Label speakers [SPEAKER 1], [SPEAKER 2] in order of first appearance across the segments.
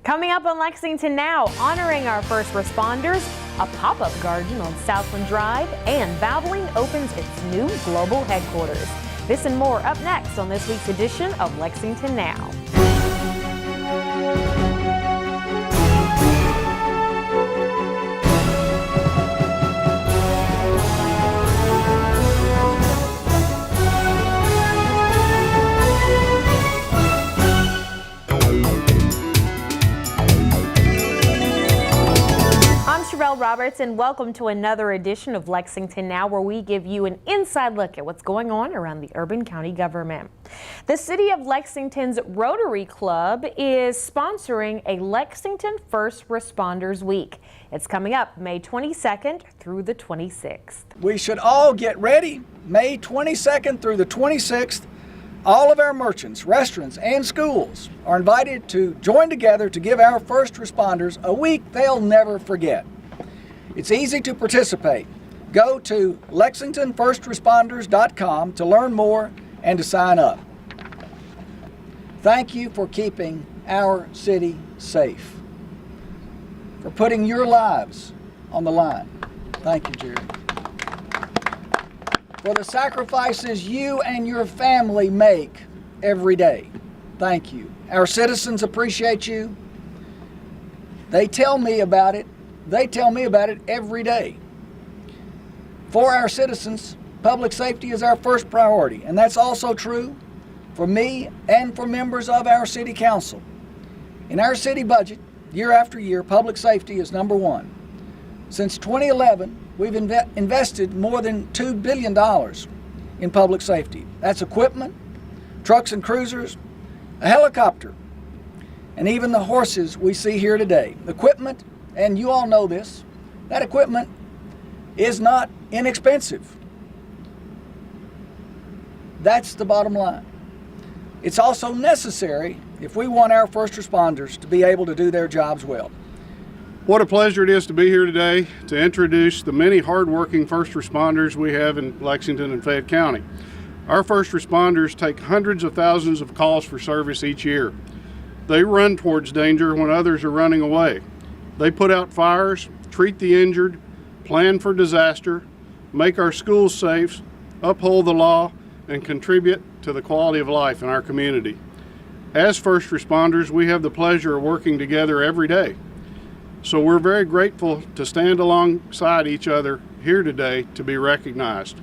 [SPEAKER 1] Coming up on Lexington Now, honoring our first responders, a pop-up garden on Southland Drive, and Valvoline opens its new global headquarters. This and more up next on this week's edition of Lexington Now. Roberts, and welcome to another edition of Lexington Now, where we give you an inside look at what's going on around the urban county government. The City of Lexington's Rotary Club is sponsoring a Lexington First Responders Week. It's coming up May 22nd through the 26th.
[SPEAKER 2] We should all get ready. May 22nd through the 26th, all of our merchants, restaurants, and schools are invited to join together to give our first responders a week they'll never forget. It's easy to participate. Go to LexingtonFirstResponders.com to learn more and to sign up. Thank you for keeping our city safe, for putting your lives on the line. Thank you, Jerry. For the sacrifices you and your family make every day. Thank you. Our citizens appreciate you. They tell me about it. They tell me about it every day. For our citizens, public safety is our first priority, and that's also true for me and for members of our city council. In our city budget, year after year, public safety is number one. Since 2011, we've invested more than $2 billion in public safety. That's equipment, trucks and cruisers, a helicopter, and even the horses we see here today. Equipment, and you all know this, that equipment is not inexpensive. That's the bottom line. It's also necessary if we want our first responders to be able to do their jobs well.
[SPEAKER 3] What a pleasure it is to be here today to introduce the many hardworking first responders we have in Lexington and Fayette County. Our first responders take hundreds of thousands of calls for service each year. They run towards danger when others are running away. They put out fires, treat the injured, plan for disaster, make our schools safe, uphold the law, and contribute to the quality of life in our community. As first responders, we have the pleasure of working together every day. So we're very grateful to stand alongside each other here today to be recognized.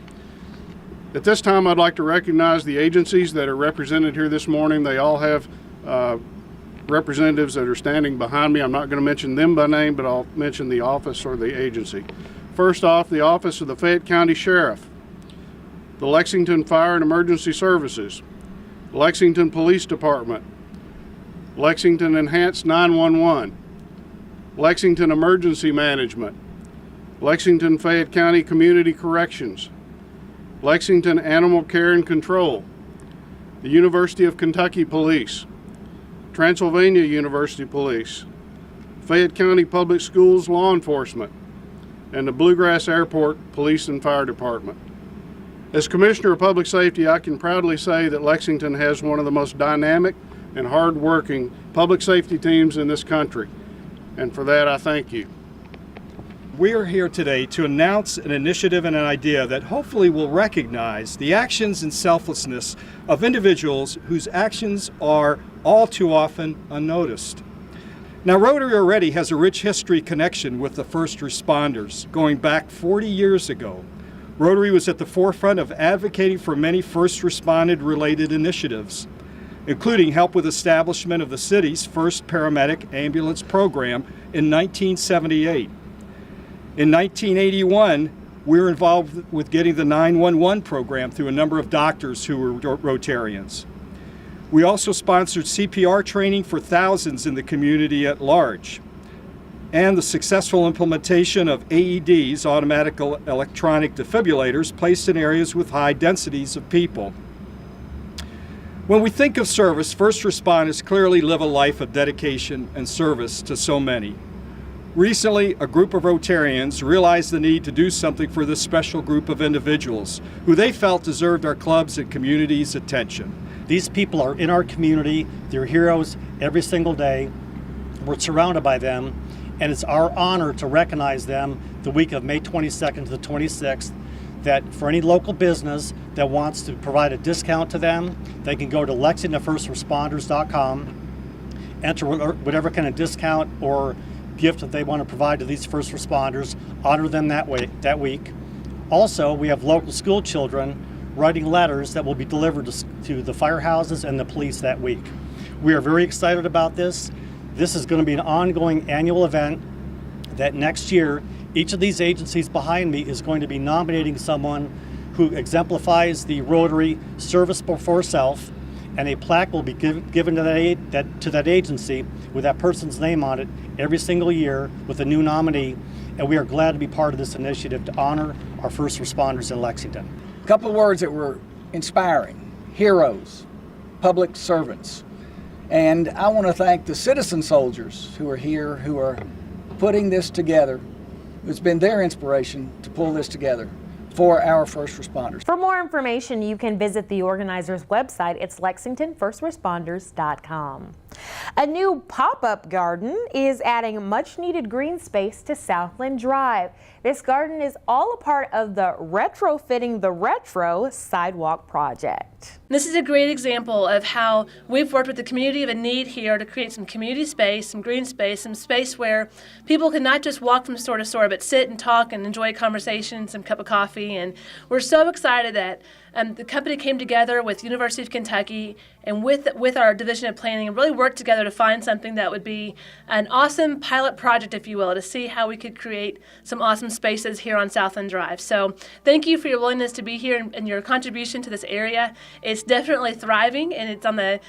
[SPEAKER 3] At this time, I'd like to recognize the agencies that are represented here this morning. They all have representatives that are standing behind me. I'm not going to mention them by name, but I'll mention the office or the agency. First off, the Office of the Fayette County Sheriff, the Lexington Fire and Emergency Services, Lexington Police Department, Lexington Enhanced 911, Lexington Emergency Management, Lexington Fayette County Community Corrections, Lexington Animal Care and Control, the University of Kentucky Police, Transylvania University Police, Fayette County Public Schools Law Enforcement, and the Bluegrass Airport Police and Fire Department. As Commissioner of Public Safety, I can proudly say that Lexington has one of the most dynamic and hard-working public safety teams in this country, and for that I thank you.
[SPEAKER 4] We are here today to announce an initiative and an idea that hopefully will recognize the actions and selflessness of individuals whose actions are all too often unnoticed. Now, Rotary already has a rich history connection with the first responders, going back 40 years ago. Rotary was at the forefront of advocating for many first responded-related initiatives, including help with establishment of the city's first paramedic ambulance program in 1978. In 1981, we were involved with getting the 911 program through a number of doctors who were Rotarians. We also sponsored CPR training for thousands in the community at large, and the successful implementation of AEDs, automatic electronic defibrillators, placed in areas with high densities of people. When we think of service, first responders clearly live a life of dedication and service to so many. Recently, a group of Rotarians realized the need to do something for this special group of individuals who they felt deserved our club's and community's attention.
[SPEAKER 5] These people are in our community. They're heroes every single day. We're surrounded by them, and it's our honor to recognize them the week of May 22nd to the 26th, that for any local business that wants to provide a discount to them, they can go to LexingtonFirstResponders.com, enter whatever kind of discount or gift that they want to provide to these first responders, honor them that week. Also, we have local school children writing letters that will be delivered to the firehouses and the police that week. We are very excited about this. This is going to be an ongoing annual event that next year, each of these agencies behind me is going to be nominating someone who exemplifies the Rotary service before self, and a plaque will be given to that agency with that person's name on it every single year with a new nominee. And we are glad to be part of this initiative to honor our first responders in Lexington.
[SPEAKER 2] A couple of words that were inspiring: heroes, public servants. And I want to thank the citizen soldiers who are here, who are putting this together. It's been their inspiration to pull this together for our first responders.
[SPEAKER 1] For more information, you can visit the organizers' website. It's LexingtonFirstResponders.com. A new pop-up garden is adding much-needed green space to Southland Drive. This garden is all a part of the Retrofitting the Retro sidewalk project.
[SPEAKER 6] This is a great example of how we've worked with the community of a need here to create some community space, some green space, some space where people can not just walk from store to store, but sit and talk and enjoy a conversation, some cup of coffee. And we're so excited that the company came together with University of Kentucky and with our Division of Planning and really worked together to find something that would be an awesome pilot project, if you will, to see how we could create some awesome spaces here on Southland Drive. So thank you for your willingness to be here and your contribution to this area. It's definitely thriving, and it's on the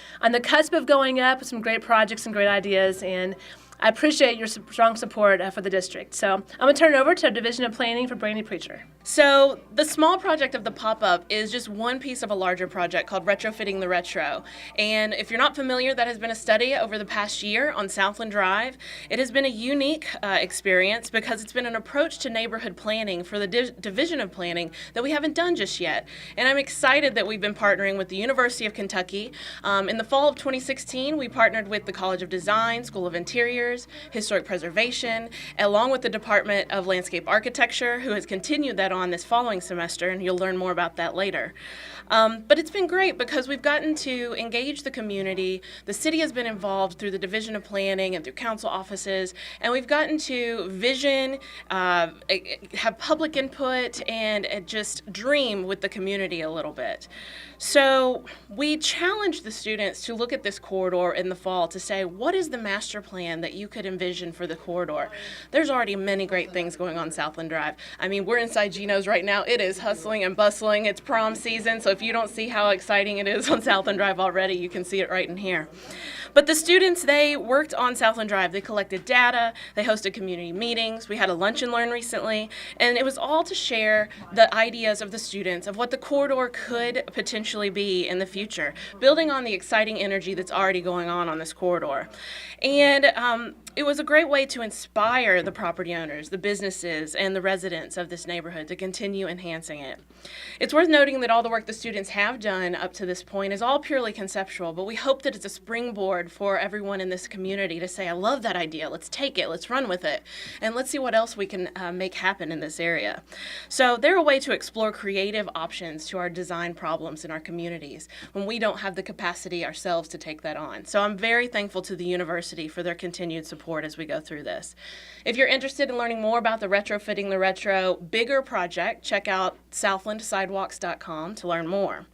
[SPEAKER 6] cusp of going up with some great projects and great ideas. And I appreciate your strong support for the district. So I'm going to turn it over to our Division of Planning for Brandy Preacher.
[SPEAKER 7] So the small project of the pop-up is just one piece of a larger project called Retrofitting the Retro. And if you're not familiar, that has been a study over the past year on Southland Drive. It has been a unique experience because it's been an approach to neighborhood planning for the Division of Planning that we haven't done just yet. And I'm excited that we've been partnering with the University of Kentucky. In the fall of 2016, we partnered with the College of Design, School of Interiors, Historic Preservation, along with the Department of Landscape Architecture, who has continued that on this following semester, and you'll learn more about that later. But it's been great because we've gotten to engage the community. The city has been involved through the Division of Planning and through council offices, and we've gotten to vision, have public input, and just dream with the community a little bit. So we challenged the students to look at this corridor in the fall to say, what is the master plan that you could envision for the corridor? There's already many great things going on Southland Drive. I mean, we're inside Gino's right now. It is hustling and bustling. It's prom season, so if you don't see how exciting it is on Southland Drive already, you can see it right in here. But the students, they worked on Southland Drive. They collected data, they hosted community meetings, we had a lunch and learn recently, and it was all to share the ideas of the students of what the corridor could potentially be in the future, building on the exciting energy that's already going on this corridor. And it was a great way to inspire the property owners, the businesses, and the residents of this neighborhood to continue enhancing it. It's worth noting that all the work the students have done up to this point is all purely conceptual, but we hope that it's a springboard for everyone in this community to say, I love that idea, let's take it, let's run with it, and let's see what else we can make happen in this area. So they're a way to explore creative options to our design problems in our communities when we don't have the capacity ourselves to take that on. So I'm very thankful to the university for their continued support as we go through this. If you're interested in learning more about the Retrofitting the Retro bigger project, check out southlandsidewalks.com to learn more.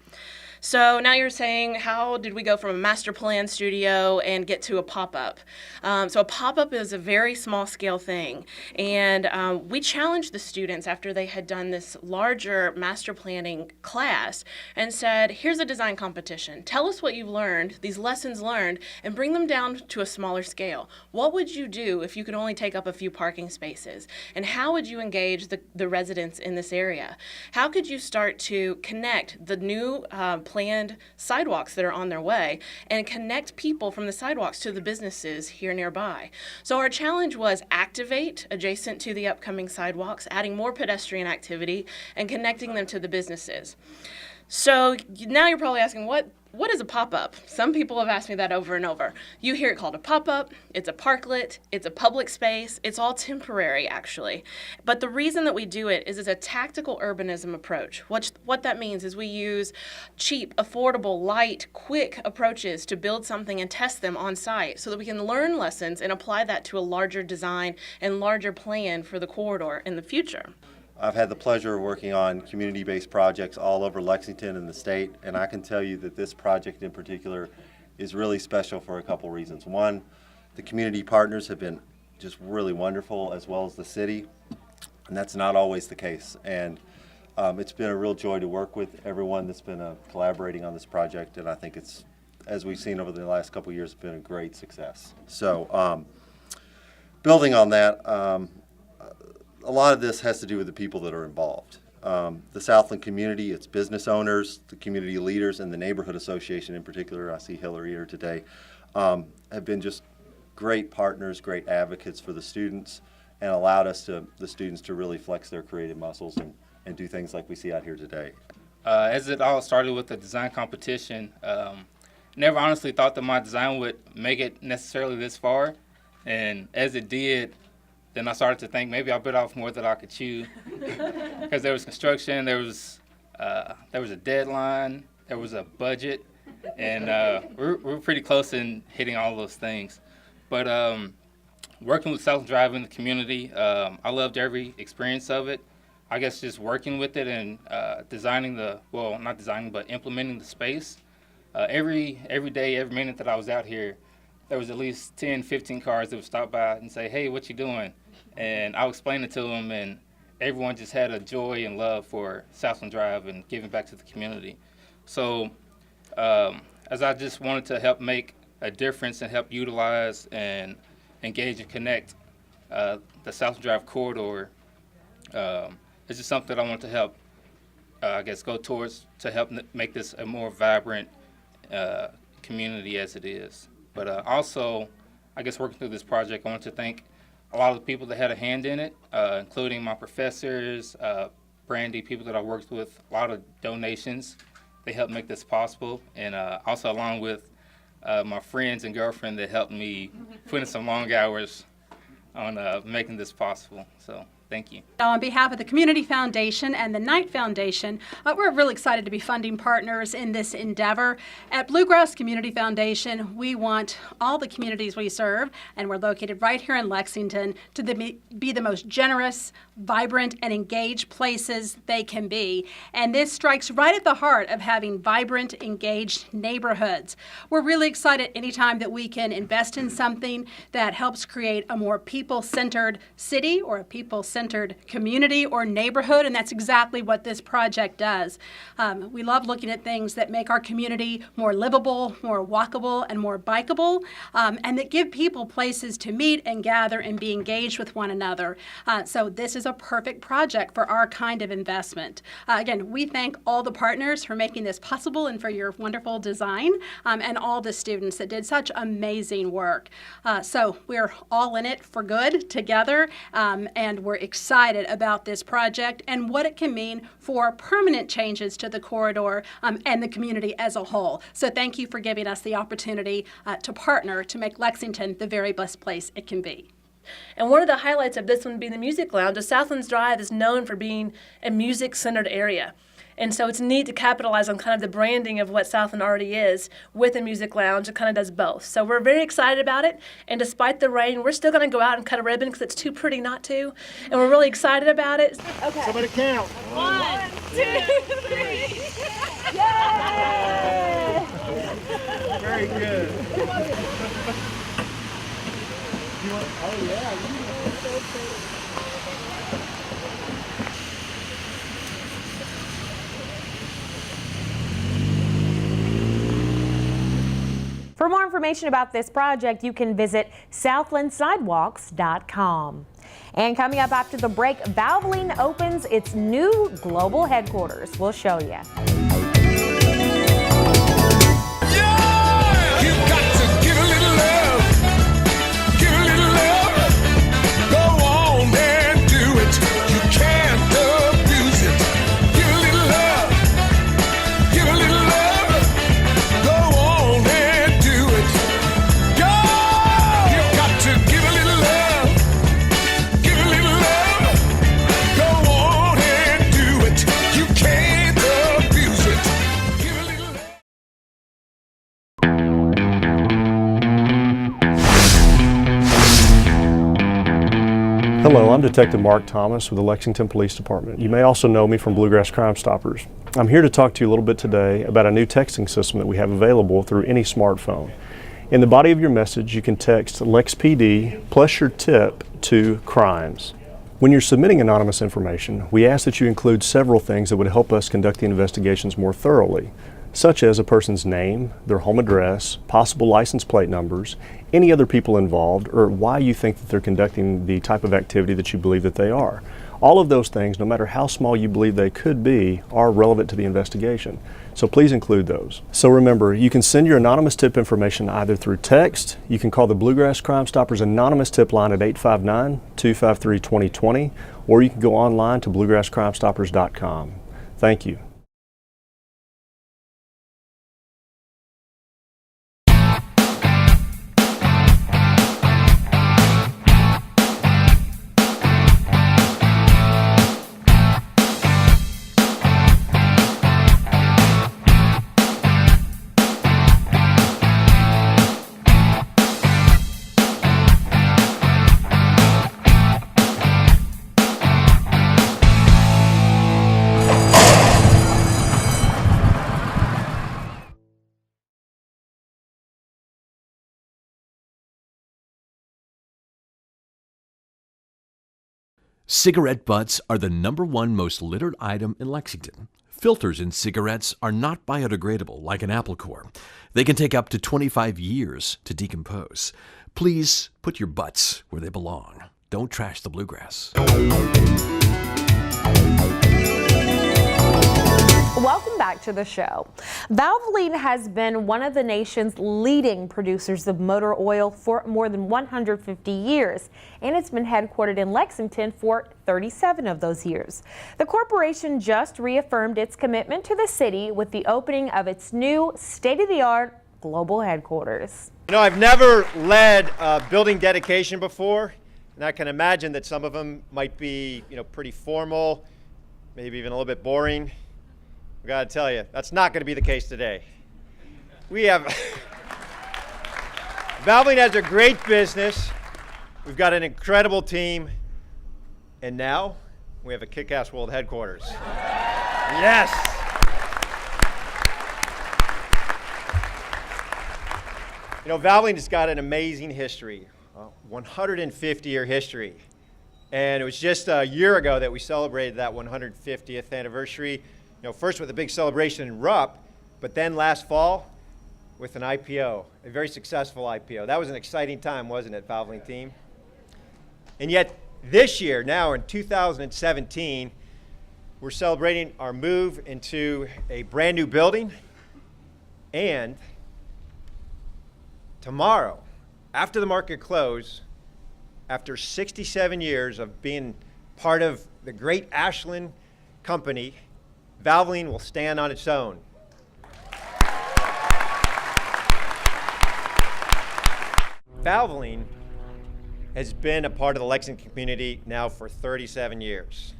[SPEAKER 7] So now you're saying, how did we go from a master plan studio and get to a pop-up? So a pop-up is a very small scale thing. And we challenged the students after they had done this larger master planning class and said, here's a design competition. Tell us what you've learned, these lessons learned, and bring them down to a smaller scale. What would you do if you could only take up a few parking spaces? And how would you engage the residents in this area? How could you start to connect the new planned sidewalks that are on their way and connect people from the sidewalks to the businesses here nearby? So our challenge was activate adjacent to the upcoming sidewalks, adding more pedestrian activity and connecting them to the businesses. So now you're probably asking, what what is a pop-up? Some people have asked me that over and over. You hear it called a pop-up, it's a parklet, it's a public space, it's all temporary actually. But the reason that we do it is it's a tactical urbanism approach. What that means is we use cheap, affordable, light, quick approaches to build something and test them on site so that we can learn lessons and apply that to a larger design and larger plan for the corridor in the future.
[SPEAKER 8] I've had the pleasure of working on community-based projects all over Lexington and the state, and I can tell you that this project in particular is really special for a couple reasons. One, the community partners have been just really wonderful, as well as the city, and that's not always the case. And it's been a real joy to work with everyone that's been collaborating on this project, and I think it's, as we've seen over the last couple years, been a great success. So building on that, a lot of this has to do with the people that are involved. The Southland community, its business owners, the community leaders, and the neighborhood association in particular, I see Hillary here today, have been just great partners, great advocates for the students, and allowed the students to really flex their creative muscles and do things like we see out here today.
[SPEAKER 9] As it all started with the design competition, never honestly thought that my design would make it necessarily this far, and as it did, then I started to think maybe I bit off more than I could chew, because there was construction, there was a deadline, there was a budget, and we're pretty close in hitting all those things. But working with Southland Drive in the community, I loved every experience of it. I guess just working with it and not designing, but implementing the space. Every day, every minute that I was out here, there was at least 10, 15 cars that would stop by and say, "Hey, what you doing?" And I'll explain it to them, and everyone just had a joy and love for Southland Drive and giving back to the community. So as I just wanted to help make a difference and help utilize and engage and connect the Southland Drive corridor, it's just something that I want to help, go towards to help make this a more vibrant community as it is. But also, I guess working through this project, I want to thank a lot of the people that had a hand in it, including my professors, Brandy, people that I worked with, a lot of donations. They helped make this possible, and also along with my friends and girlfriend that helped me put in some long hours on making this possible. So thank you.
[SPEAKER 10] On behalf of the Community Foundation and the Knight Foundation, we're really excited to be funding partners in this endeavor. At Bluegrass Community Foundation, we want all the communities we serve, and we're located right here in Lexington, to be the most generous, vibrant, and engaged places they can be. And this strikes right at the heart of having vibrant, engaged neighborhoods. We're really excited anytime that we can invest in something that helps create a more people-centered city or a people-centered community or neighborhood, and that's exactly what this project does. We love looking at things that make our community more livable, more walkable, and more bikeable, and that give people places to meet and gather and be engaged with one another. So this is a perfect project for our kind of investment. Again, we thank all the partners for making this possible and for your wonderful design, and all the students that did such amazing work. So we're all in it for good together, and we're excited about this project and what it can mean for permanent changes to the corridor and the community as a whole. So thank you for giving us the opportunity to partner to make Lexington the very best place it can be.
[SPEAKER 6] And one of the highlights of this one being the Music Lounge is Southlands Drive is known for being a music-centered area. And so it's neat to capitalize on kind of the branding of what Southland already is with a music lounge. It kind of does both. So we're very excited about it. And despite the rain, we're still going to go out and cut a ribbon because it's too pretty not to. And we're really excited about it.
[SPEAKER 11] Okay. Somebody count.
[SPEAKER 6] 1, 2, 3.
[SPEAKER 11] Yay! Very good. Oh, yeah.
[SPEAKER 1] For more information about this project, you can visit southlandsidewalks.com. And coming up after the break, Valvoline opens its new global headquarters. We'll show you.
[SPEAKER 12] I'm Detective Mark Thomas with the Lexington Police Department. You may also know me from Bluegrass Crime Stoppers. I'm here to talk to you a little bit today about a new texting system that we have available through any smartphone. In the body of your message, you can text LexPD plus your tip to crimes. When you're submitting anonymous information, we ask that you include several things that would help us conduct the investigations more thoroughly, such as a person's name, their home address, possible license plate numbers, any other people involved, or why you think that they're conducting the type of activity that you believe that they are. All of those things, no matter how small you believe they could be, are relevant to the investigation. So please include those. So remember, you can send your anonymous tip information either through text, you can call the Bluegrass Crime Stoppers anonymous tip line at 859-253-2020, or you can go online to bluegrasscrimestoppers.com. Thank you.
[SPEAKER 13] Cigarette butts are the #1 most littered item in Lexington. Filters in cigarettes are not biodegradable like an apple core. They can take up to 25 years to decompose. Please put your butts where they belong. Don't trash the bluegrass.
[SPEAKER 1] Welcome back to the show. Valvoline has been one of the nation's leading producers of motor oil for more than 150 years, and it's been headquartered in Lexington for 37 of those years. The corporation just reaffirmed its commitment to the city with the opening of its new state-of-the-art global headquarters.
[SPEAKER 14] You know, I've never led a building dedication before, and I can imagine that some of them might be, pretty formal, maybe even a little bit boring. I gotta tell you, that's not gonna be the case today. Valvoline has a great business. We've got an incredible team. And now we have a kick-ass world headquarters. Yes. Valvoline has got an amazing history, 150-year history. And it was just a year ago that we celebrated that 150th anniversary. First with a big celebration in Rupp, but then last fall with an IPO, a very successful IPO. That was an exciting time, wasn't it, Valvoline team? And yet this year, now in 2017, we're celebrating our move into a brand new building. And tomorrow, after the market close, after 67 years of being part of the great Ashland company, Valvoline will stand on its own. Valvoline has been a part of the Lexington community now for 37 years.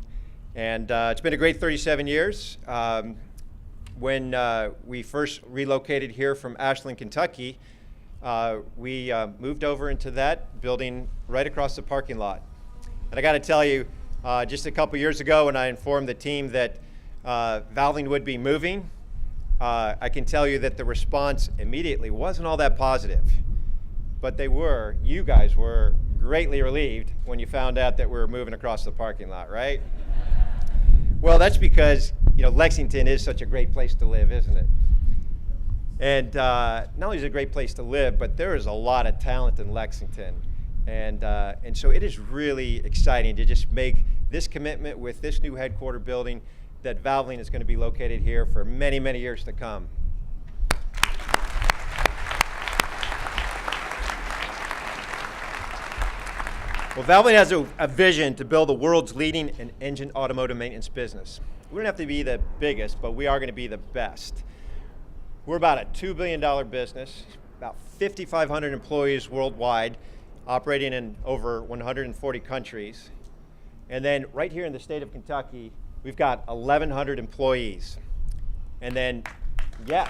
[SPEAKER 14] And it's been a great 37 years. When we first relocated here from Ashland, Kentucky, we moved over into that building right across the parking lot. And I got to tell you, just a couple years ago when I informed the team that Valvoline would be moving, I can tell you that the response immediately wasn't all that positive. But you guys were greatly relieved when you found out that we were moving across the parking lot, right? Well, that's because, Lexington is such a great place to live, isn't it? And not only is it a great place to live, but there is a lot of talent in Lexington. And so it is really exciting to just make this commitment with this new headquarter building that Valvoline is going to be located here for many, many years to come. Well, Valvoline has a vision to build the world's leading engine automotive maintenance business. We don't have to be the biggest, but we are going to be the best. We're about a $2 billion business, about 5,500 employees worldwide, operating in over 140 countries. And then right here in the state of Kentucky, we've got 1,100 employees. And then, yes.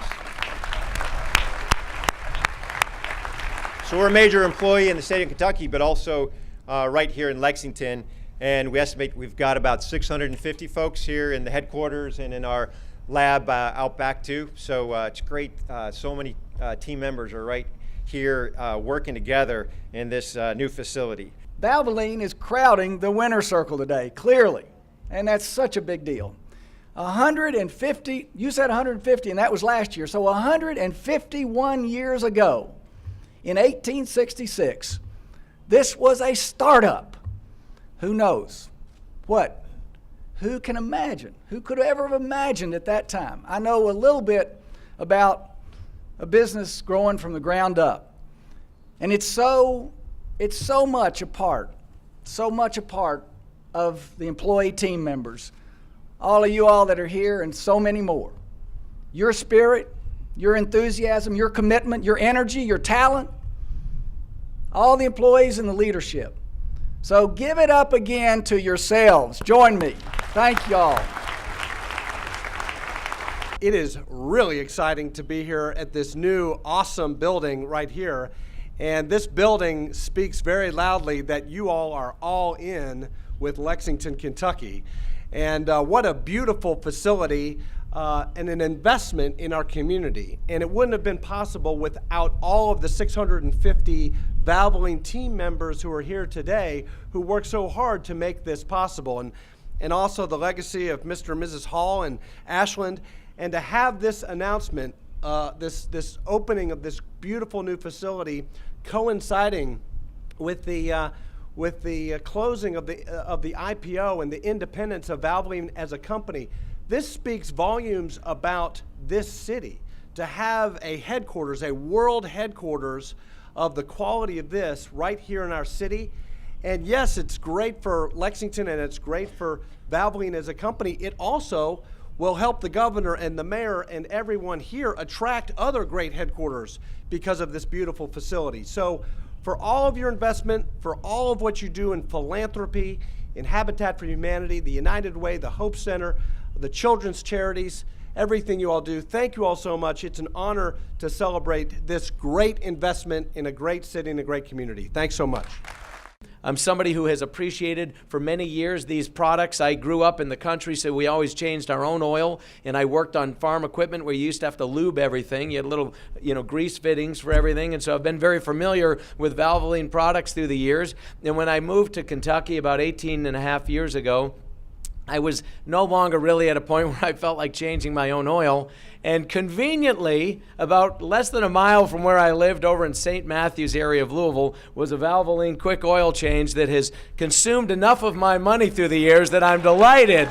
[SPEAKER 14] So we're a major employee in the state of Kentucky, but also right here in Lexington. And we estimate we've got about 650 folks here in the headquarters and in our lab out back too. So it's great. So many team members are right here working together in this new facility.
[SPEAKER 2] Valvoline is crowding the winner's circle today, clearly, and that's such a big deal. 150, you said 150, and that was last year, so 151 years ago, in 1866, this was a startup. Who knows? What? Who can imagine? Who could ever have imagined at that time? I know a little bit about a business growing from the ground up, and it's so much a part of the employee team members. All of you all that are here and so many more. Your spirit, your enthusiasm, your commitment, your energy, your talent, all the employees and the leadership. So give it up again to yourselves. Join me. Thank you all.
[SPEAKER 15] It is really exciting to be here at this new awesome building right here. And this building speaks very loudly that you all are all in with Lexington, Kentucky. And what a beautiful facility and an investment in our community. And it wouldn't have been possible without all of the 650 Valvoline team members who are here today who worked so hard to make this possible. And also the legacy of Mr. and Mrs. Hall and Ashland. And to have this announcement, this opening of this beautiful new facility coinciding with the closing of the IPO and the independence of Valvoline as a company, this speaks volumes about this city. To have a headquarters, a world headquarters of the quality of this right here in our city. And yes, it's great for Lexington and it's great for Valvoline as a company. It also will help the governor and the mayor and everyone here attract other great headquarters because of this beautiful facility. So for all of your investment, for all of what you do in philanthropy, in Habitat for Humanity, the United Way, the Hope Center, the children's charities, everything you all do, thank you all so much. It's an honor to celebrate this great investment in a great city and a great community. Thanks so much.
[SPEAKER 16] I'm somebody who has appreciated for many years these products. I grew up in the country, so we always changed our own oil, and I worked on farm equipment where you used to have to lube everything. You had little, grease fittings for everything, and so I've been very familiar with Valvoline products through the years. And when I moved to Kentucky about 18 and a half years ago, I was no longer really at a point where I felt like changing my own oil. And conveniently, about less than a mile from where I lived over in St. Matthews area of Louisville was a Valvoline quick oil change that has consumed enough of my money through the years that I'm delighted.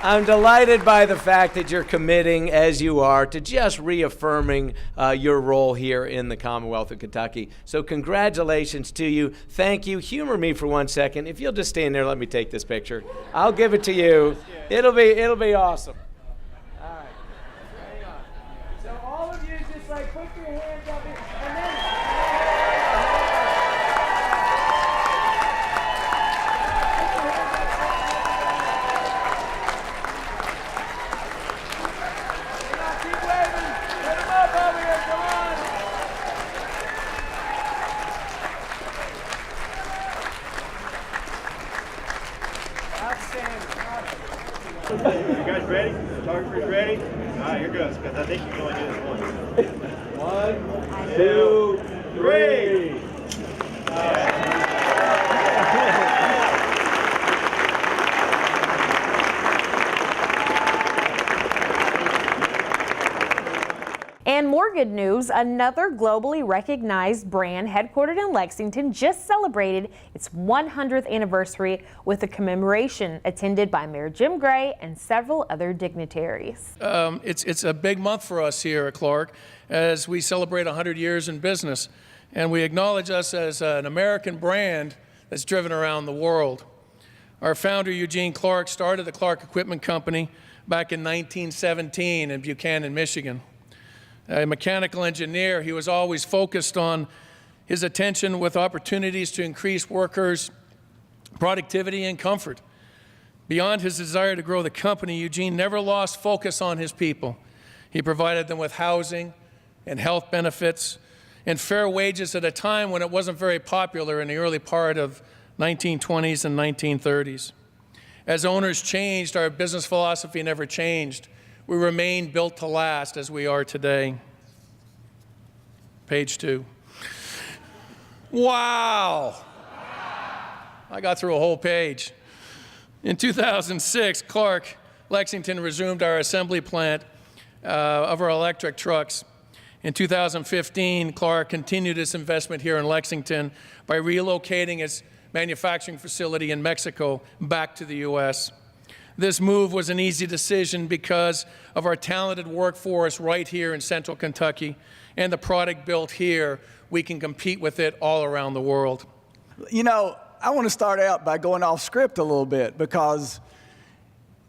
[SPEAKER 16] I'm delighted by the fact that you're committing, as you are, to just reaffirming your role here in the Commonwealth of Kentucky. So congratulations to you. Thank you. Humor me for 1 second. If you'll just stand there, let me take this picture. I'll give it to you. It'll be awesome. All right. Hang on. So all of you just put your hands up here, and then...
[SPEAKER 11] You guys ready? Photographers ready? All right, here goes, because I think you can only do this once. 1, 2, 3.
[SPEAKER 1] And more good news, another globally recognized brand headquartered in Lexington just celebrated its 100th anniversary with a commemoration attended by Mayor Jim Gray and several other dignitaries.
[SPEAKER 17] It's a big month for us here at Clark as we celebrate 100 years in business, and we acknowledge us as an American brand that's driven around the world. Our founder, Eugene Clark, started the Clark Equipment Company back in 1917 in Buchanan, Michigan. A mechanical engineer, he was always focused on his attention with opportunities to increase workers' productivity and comfort. Beyond his desire to grow the company, Eugene never lost focus on his people. He provided them with housing and health benefits, and fair wages at a time when it wasn't very popular in the early part of 1920s and 1930s. As owners changed, our business philosophy never changed. We remained built to last as we are today. Page 2. Wow! I got through a whole page. In 2006, Clark, Lexington resumed our assembly plant of our electric trucks. In 2015, Clark continued its investment here in Lexington by relocating its manufacturing facility in Mexico back to the U.S. This move was an easy decision because of our talented workforce right here in Central Kentucky, and the product built here, we can compete with it all around the world.
[SPEAKER 2] You know, I want to start out by going off script a little bit because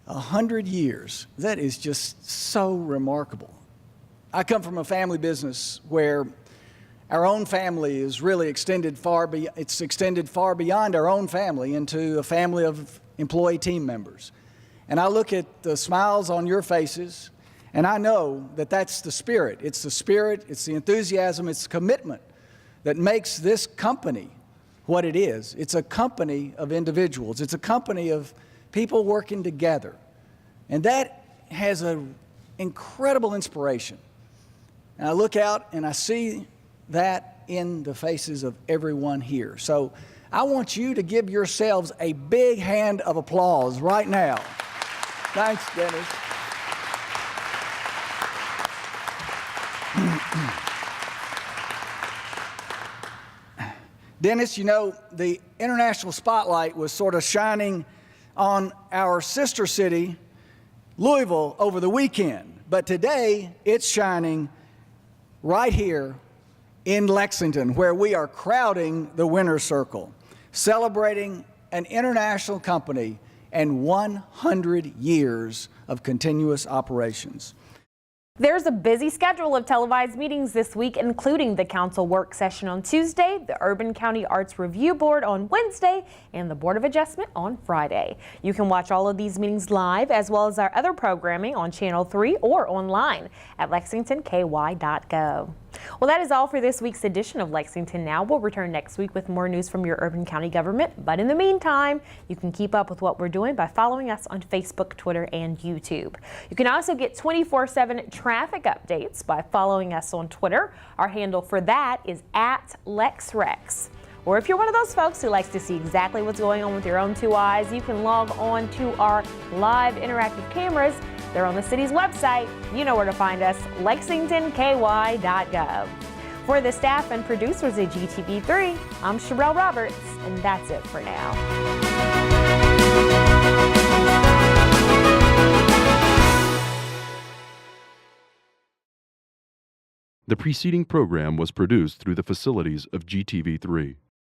[SPEAKER 2] 100 years, that is just so remarkable. I come from a family business where our own family is really extended far beyond our own family into a family of employee team members. And I look at the smiles on your faces, and I know that that's the spirit. It's the spirit, it's the enthusiasm, it's the commitment that makes this company what it is. It's a company of individuals. It's a company of people working together. And that has an incredible inspiration. And I look out and I see that in the faces of everyone here. So I want you to give yourselves a big hand of applause right now. Thanks, Dennis. Dennis, you know, the international spotlight was sort of shining on our sister city, Louisville, over the weekend. But today, it's shining right here in Lexington, where we are crowding the winner's circle, celebrating an international company and 100 years of continuous operations.
[SPEAKER 1] There's a busy schedule of televised meetings this week, including the council work session on Tuesday, the Urban County Arts Review Board on Wednesday, and the Board of Adjustment on Friday. You can watch all of these meetings live, as well as our other programming on Channel 3 or online at lexingtonky.gov. Well, that is all for this week's edition of Lexington Now. We'll return next week with more news from your Urban County government. But in the meantime, you can keep up with what we're doing by following us on Facebook, Twitter, and YouTube. You can also get 24/7 traffic updates by following us on Twitter. Our handle for that is @LexRex. Or if you're one of those folks who likes to see exactly what's going on with your own two eyes, you can log on to our live interactive cameras. They're on the city's website. You know where to find us, lexingtonky.gov. For the staff and producers at GTV3, I'm Sherelle Roberts, and that's it for now.
[SPEAKER 18] The preceding program was produced through the facilities of GTV3.